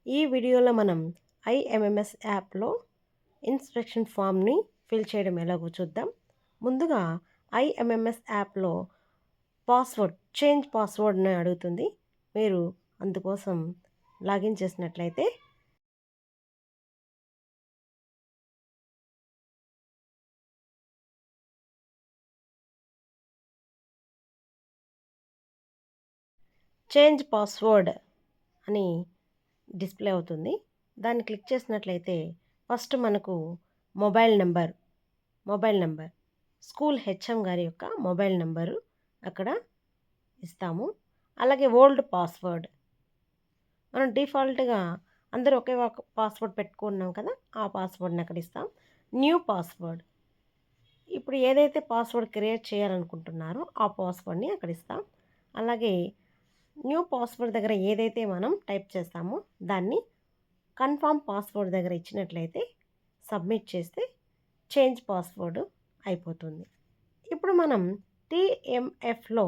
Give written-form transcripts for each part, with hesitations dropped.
ఈ వీడియోలో మనం ఐఎంఎంఎస్ యాప్లో ఇన్స్ట్రక్షన్ ఫామ్ని ఫిల్ చేయడం ఎలాగో చూద్దాం. ముందుగా ఐఎంఎంఎస్ యాప్లో చేంజ్ పాస్వర్డ్ని అడుగుతుంది. మీరు అందుకోసం లాగిన్ చేసినట్లయితే చేంజ్ పాస్వర్డ్ అని డిస్ప్లే అవుతుంది. దాన్ని క్లిక్ చేసినట్లయితే ఫస్ట్ మనకు మొబైల్ నెంబర్ స్కూల్ హెచ్ఎం గారి యొక్క మొబైల్ నెంబరు అక్కడ ఇస్తాము. అలాగే ఓల్డ్ పాస్వర్డ్, మనం డిఫాల్ట్గా అందరూ ఒకే ఒక పాస్వర్డ్ పెట్టుకున్నాం కదా, ఆ పాస్వర్డ్ని అక్కడ ఇస్తాం. న్యూ పాస్వర్డ్, ఇప్పుడు ఏదైతే పాస్వర్డ్ క్రియేట్ చేయాలనుకుంటున్నారో ఆ పాస్వర్డ్ని అక్కడ ఇస్తాం. అలాగే న్యూ పాస్వర్డ్ దగ్గర ఏదైతే మనం టైప్ చేస్తామో దాన్ని కన్ఫర్మ్ పాస్వర్డ్ దగ్గర ఇచ్చినట్లయితే సబ్మిట్ చేస్తే చేంజ్ పాస్వర్డ్ అయిపోతుంది. ఇప్పుడు మనం టీఎంఎఫ్లో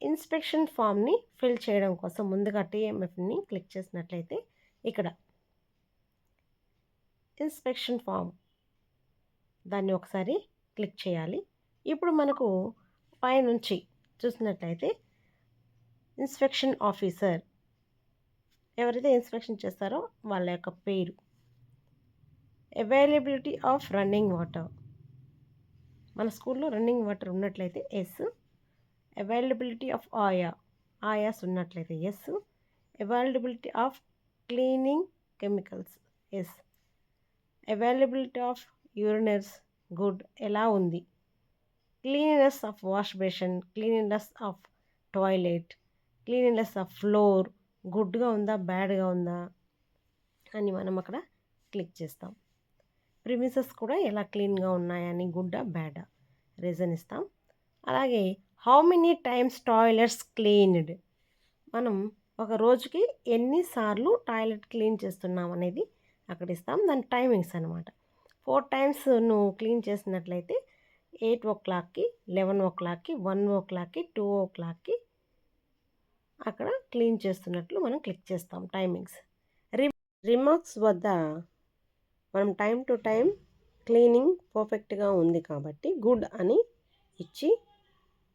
ఇన్స్పెక్షన్ ఫామ్ని ఫిల్ చేయడం కోసం ముందుగా టీఎంఎఫ్ని క్లిక్ చేసినట్లయితే ఇక్కడ ఇన్స్పెక్షన్ ఫామ్ దాన్ని ఒకసారి క్లిక్ చేయాలి. ఇప్పుడు మనకు పైనుంచి చూసినట్లయితే ఇన్స్పెక్షన్ ఆఫీసర్, ఎవరైతే ఇన్స్పెక్షన్ చేస్తారో వాళ్ళ యొక్క పేరు, అవైలబిలిటీ ఆఫ్ రన్నింగ్ వాటర్, మన స్కూల్లో రన్నింగ్ వాటర్ ఉన్నట్లయితే ఎస్, అవైలబిలిటీ ఆఫ్ ఆయాస్ ఉన్నట్లయితే yes, availability of cleaning chemicals yes, availability of urinals good ఎలా ఉంది, cleanliness of wash basin, cleanliness of toilet, cleanliness of floor గుడ్గా ఉందా బ్యాడ్గా ఉందా అని మనం అక్కడ క్లిక్ చేస్తాం. ప్రిమిసెస్ కూడా ఎలా క్లీన్గా ఉన్నాయని గుడ్డా బ్యాడా రీజన్ ఇస్తాం. అలాగే how many times toilets cleaned, మనం ఒక రోజుకి ఎన్నిసార్లు టాయిలెట్ క్లీన్ చేస్తున్నాం అనేది అక్కడ ఇస్తాం. దాని టైమింగ్స్ అనమాట. 4 times నువ్వు క్లీన్ చేసినట్లయితే 8 o'clockకి, 11 o'clockకి, 1 o'clockకి, 2 o'clockకి అక్కడ క్లీన్ చేస్తున్నట్లు మనం క్లిక్ చేస్తాం. టైమింగ్స్ రిమార్క్స్ వద్ద మనం టైం టు టైం క్లీనింగ్ పర్ఫెక్ట్గా ఉంది కాబట్టి గుడ్ అని ఇచ్చి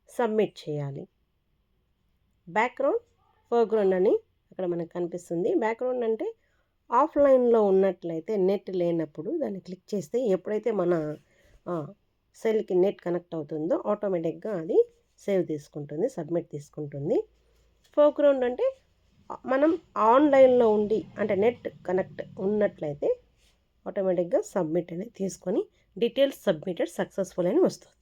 సబ్మిట్ చేయాలి. ఫోర్గ్రౌండ్ అని అక్కడ మనకు కనిపిస్తుంది. బ్యాక్గ్రౌండ్ అంటే ఆఫ్లైన్లో ఉన్నట్లయితే నెట్ లేనప్పుడు దాన్ని క్లిక్ చేస్తే ఎప్పుడైతే మన సెల్కి నెట్ కనెక్ట్ అవుతుందో ఆటోమేటిక్గా అది సేవ్ తీసుకుంటుంది, సబ్మిట్ తీసుకుంటుంది. ఫోర్గ్రౌండ్ అంటే మనం ఆన్లైన్లో ఉండి అంటే నెట్ కనెక్ట్ ఉన్నట్లయితే ఆటోమేటిక్గా సబ్మిట్ అనేది తీసుకొని డీటెయిల్స్ సబ్మిటెడ్ సక్సెస్ఫుల్ అని వస్తుంది.